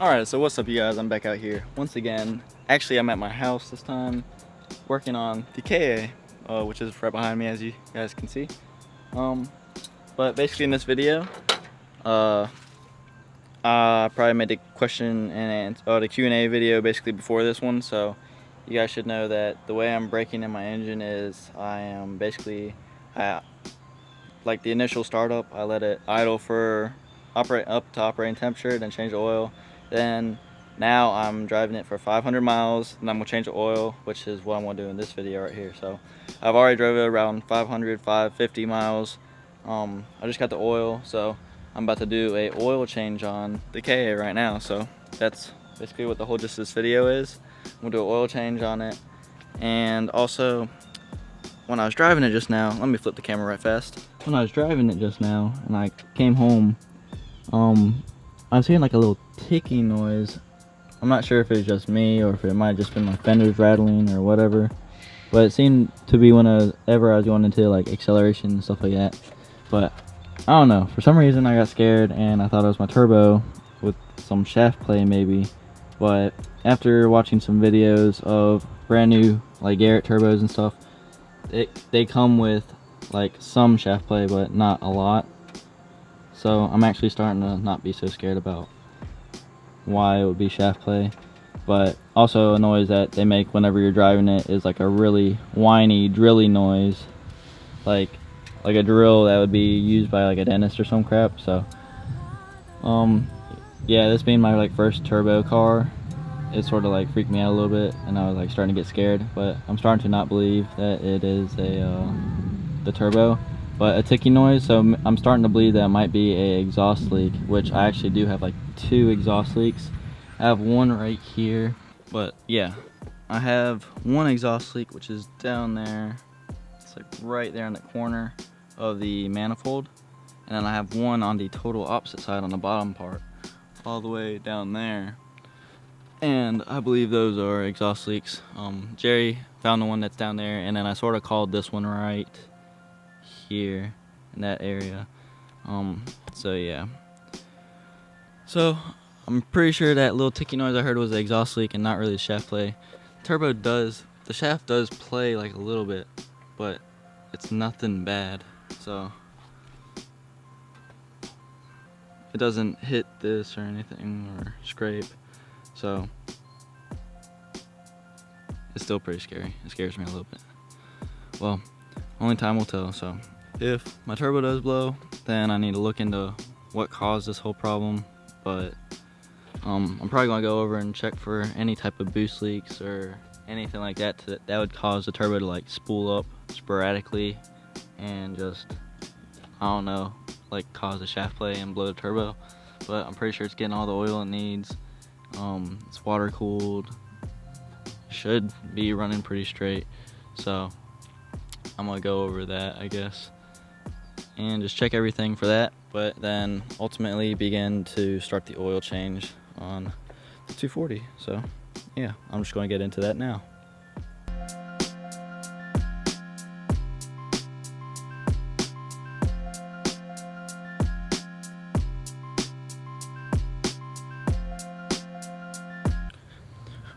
Alright, so what's up you guys? I'm back out here once again. Actually, I'm at my house this time working on the KA, which is right behind me as you guys can see. But basically in this video, I probably made the question and the Q&A video basically before this one, so you guys should know that the way I'm braking in my engine is I am basically, like the initial startup, I let it idle for operate up to operating temperature, then change the oil. Then now I'm driving it for 500 miles, and I'm gonna change the oil, which is what I'm gonna do in this video right here. So I've already drove it around 550 miles. I just got the oil, so I'm about to do a oil change on the KA right now. So that's basically what the whole gist of this video is. I'm gonna do an oil change on it, and also when I was driving it just now, let me flip the camera right fast. When I was driving it just now and I came home, I was hearing like a little ticking noise. I'm not sure if it's just me or if it might have just been my fenders rattling or whatever, but it seemed to be whenever I was going into like acceleration and stuff like that. But I don't know, for some reason I got scared and I thought it was my turbo with some shaft play maybe. But after watching some videos of brand new like Garrett turbos and stuff, they come with like some shaft play but not a lot. So I'm actually starting to not be so scared about why it would be shaft play. But also a noise that they make whenever you're driving it is like a really whiny, drilly noise. Like a drill that would be used by like a dentist or some crap. So yeah, this being my like first turbo car, it sort of like freaked me out a little bit and I was like starting to get scared. But I'm starting to not believe that it is the turbo, but a ticking noise. So I'm starting to believe that it might be a exhaust leak, which I actually do have like 2 exhaust leaks. I have one right here, but yeah, I have one exhaust leak which is down there. It's like right there in the corner of the manifold, and then I have one on the total opposite side on the bottom part, all the way down there. And I believe those are exhaust leaks. Jerry found the one that's down there, and then I sort of called this one right here in that area. So yeah. So I'm pretty sure that little ticky noise I heard was the exhaust leak and not really the shaft play. The shaft does play like a little bit, but it's nothing bad. So it doesn't hit this or anything or scrape. So it's still pretty scary. It scares me a little bit. Well, only time will tell. So if my turbo does blow, then I need to look into what caused this whole problem. But I'm probably gonna go over and check for any type of boost leaks or anything like that that would cause the turbo to like spool up sporadically and just, I don't know, like cause a shaft play and blow the turbo. But I'm pretty sure it's getting all the oil it needs. It's water cooled, should be running pretty straight. So I'm gonna go over that, I guess, and just check everything for that, but then ultimately begin to start the oil change on the 240. So yeah, I'm just going to get into that now.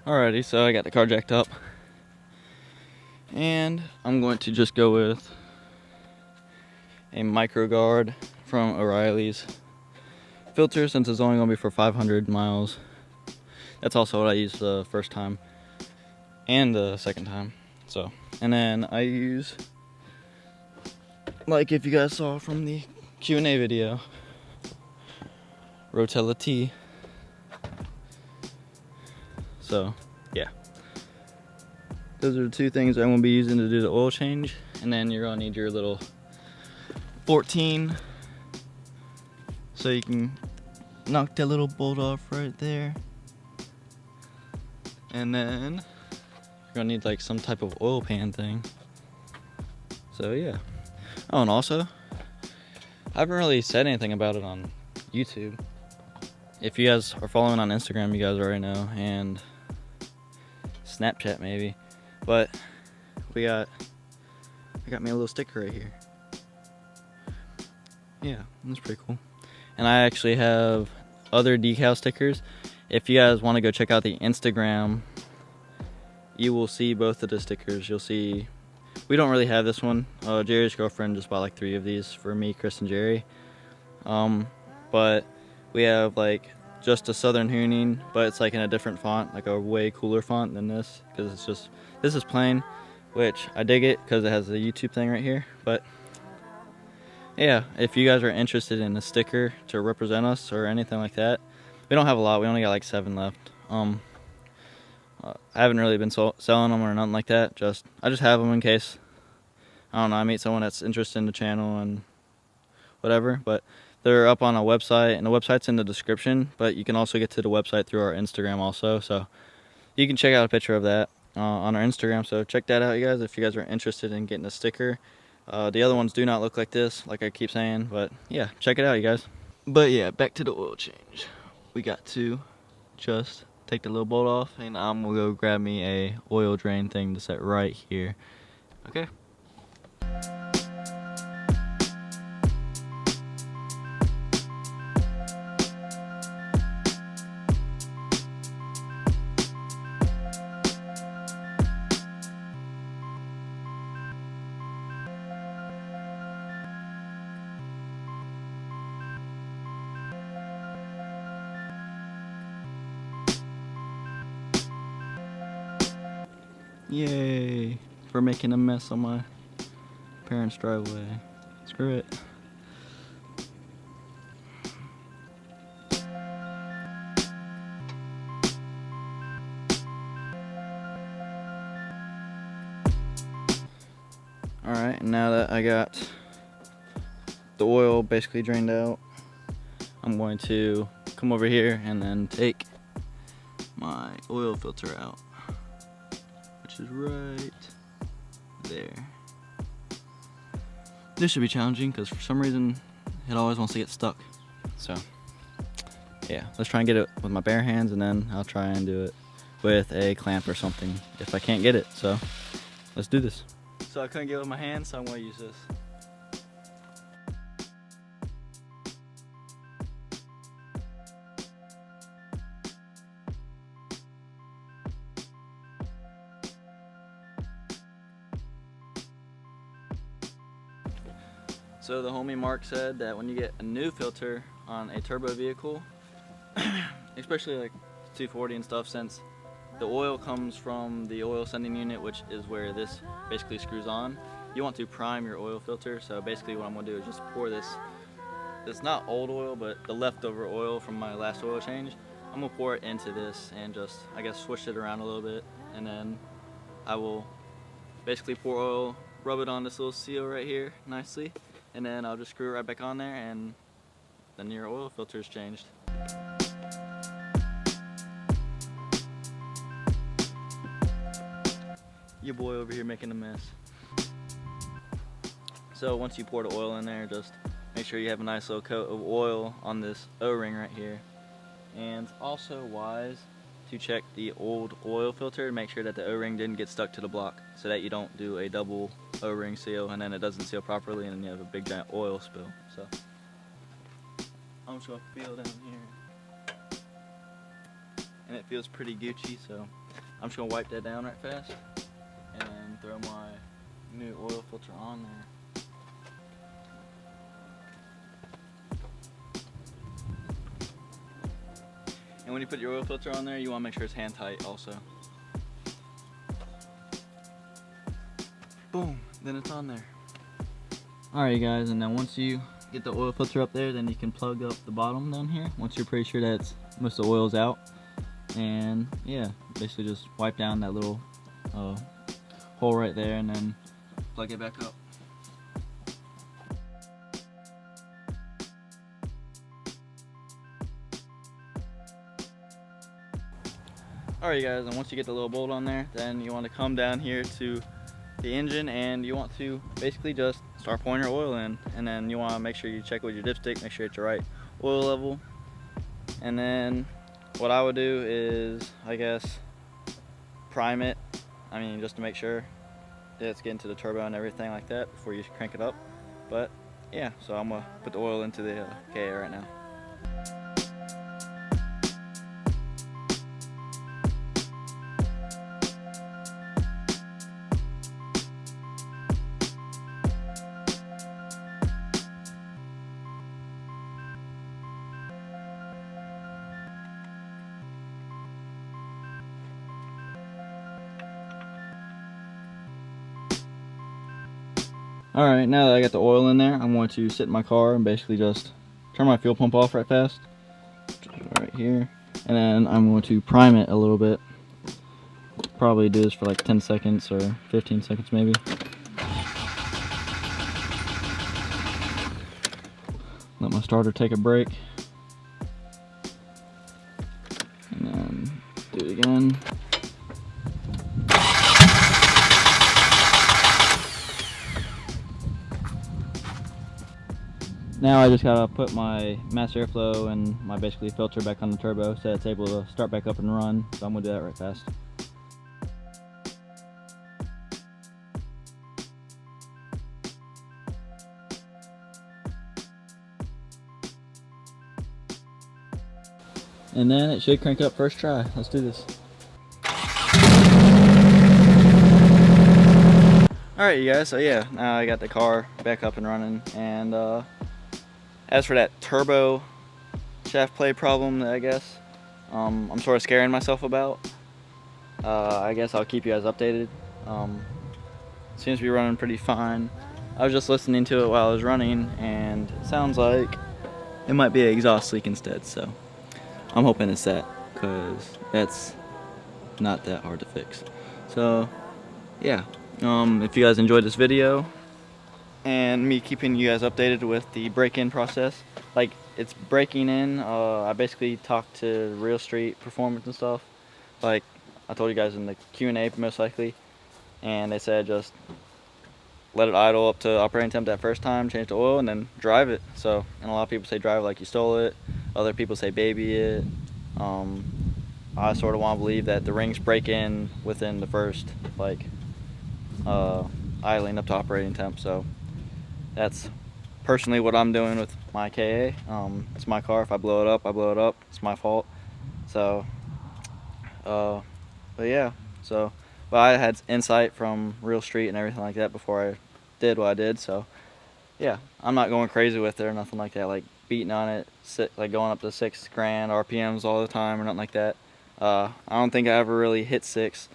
Alrighty, so I got the car jacked up, and I'm going to just go with a micro guard from O'Reilly's filter, since it's only going to be for 500 miles. That's also what I used the first time and the second time. So, and then I use, like if you guys saw from the Q&A video, Rotella T. So yeah, those are the 2 things I'm going to be using to do the oil change. And then you're going to need your little 14, so you can knock that little bolt off right there. And then you're gonna need like some type of oil pan thing. So yeah. Oh, and also, I haven't really said anything about it on YouTube. If you guys are following on Instagram, you guys already know, and Snapchat maybe. But I got me a little sticker right here. Yeah, that's pretty cool. And I actually have other decal stickers, if you guys want to go check out the Instagram, you will see both of the stickers. You'll see, we don't really have this one. Jerry's girlfriend just bought like 3 of these for me, Chris, and Jerry. But we have like just a Southern Hooning, but it's like in a different font, like a way cooler font than this, because it's just, this is plain, which I dig it because it has the YouTube thing right here. But yeah, if you guys are interested in a sticker to represent us or anything like that, we don't have a lot. We only got like 7 left. I haven't really been selling them or nothing like that. I just have them in case, I don't know, I meet someone that's interested in the channel and whatever. But they're up on a website, and the website's in the description, but you can also get to the website through our Instagram also. So you can check out a picture of that on our Instagram. So check that out, you guys, if you guys are interested in getting a sticker. The other ones do not look like this, like I keep saying, but yeah, check it out, you guys. But yeah, back to the oil change. We got to just take the little bolt off, and I'm gonna go grab me a oil drain thing to set right here. Okay. Yay, for making a mess on my parents' driveway. Screw it. Alright, now that I got the oil basically drained out, I'm going to come over here and then take my oil filter out, which is right there. This should be challenging because for some reason it always wants to get stuck. So yeah, let's try and get it with my bare hands, and then I'll try and do it with a clamp or something if I can't get it. So let's do this. So I couldn't get it with my hands, so I'm going to use this. So the homie Mark said that when you get a new filter on a turbo vehicle, especially like 240 and stuff, since the oil comes from the oil sending unit, which is where this basically screws on, you want to prime your oil filter. So basically what I'm going to do is just pour this, it's not old oil, but the leftover oil from my last oil change, I'm going to pour it into this and just, I guess, swish it around a little bit, and then I will basically pour oil, rub it on this little seal right here nicely, and then I'll just screw it right back on there, and then your oil filter is changed. Your boy over here making a mess. So once you pour the oil in there, just make sure you have a nice little coat of oil on this O-ring right here. And also wise to check the old oil filter and make sure that the O-ring didn't get stuck to the block, so that you don't do a double O-ring seal and then it doesn't seal properly and then you have a big giant oil spill. So I'm just gonna feel down here, and it feels pretty Gucci, so I'm just gonna wipe that down right fast and then throw my new oil filter on there. And when you put your oil filter on there, you want to make sure it's hand tight also. Boom, then it's on there. Alright guys, and then once you get the oil filter up there, then you can plug up the bottom down here once you're pretty sure that most of the oil's out. And yeah, basically just wipe down that little hole right there and then plug it back up. Alright guys, and once you get the little bolt on there, then you want to come down here to the engine and you want to basically just start pouring your oil in, and then you want to make sure you check with your dipstick, make sure it's the right oil level. And then what I would do is, I guess, prime it, just to make sure that it's getting to the turbo and everything like that before you crank it up. But yeah, so I'm gonna put the oil into the KA right now. Alright, now that I got the oil in there, I'm going to sit in my car and basically just turn my fuel pump off right fast. Right here. And then I'm going to prime it a little bit. Probably do this for like 10 seconds or 15 seconds maybe. Let my starter take a break. And then do it again. Now I just gotta put my mass airflow and my basically filter back on the turbo so it's able to start back up and run. So I'm gonna do that right fast. And then it should crank up first try. Let's do this. Alright you guys, so yeah, now I got the car back up and running, and as for that turbo shaft play problem that I guess I'm sort of scaring myself about, I guess I'll keep you guys updated. Seems to be running pretty fine. I was just listening to it while I was running and it sounds like it might be an exhaust leak instead, so I'm hoping it's that, because that's not that hard to fix. So yeah, if you guys enjoyed this video and me keeping you guys updated with the break-in process, like it's breaking in, I basically talked to Real Street Performance and stuff, like I told you guys in the Q&A most likely, and they said just let it idle up to operating temp that first time, change the oil, and then drive it. So, and a lot of people say drive it like you stole it, other people say baby it. I sort of want to believe that the rings break in within the first like idling up to operating temp. So that's personally what I'm doing with my KA. It's my car. If I blow it up, I blow it up. It's my fault. So but yeah, so but I had insight from Real Street and everything like that before I did what I did. So yeah, I'm not going crazy with it or nothing like that, like beating on it, like going up to 6 grand RPMs all the time or nothing like that. I don't think I ever really hit 6,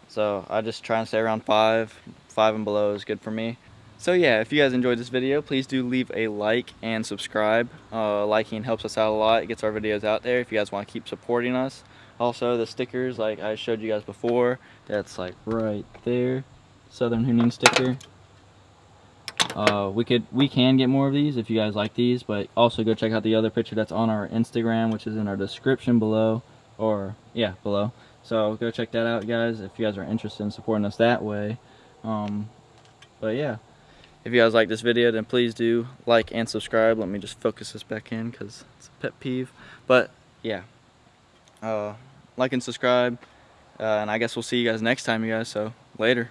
so I just try and stay around 5 and below is good for me. So yeah, if you guys enjoyed this video, please do leave a like and subscribe. Liking helps us out a lot. It gets our videos out there if you guys want to keep supporting us. Also, the stickers, like I showed you guys before, that's like right there, Southern Hooning sticker. We can get more of these if you guys like these, but also go check out the other picture that's on our Instagram, which is in our description below, or yeah, below. So go check that out, guys, if you guys are interested in supporting us that way. But yeah, if you guys like this video, then please do like and subscribe. Let me just focus this back in because it's a pet peeve. But yeah, like and subscribe, and I guess we'll see you guys next time, you guys. So later.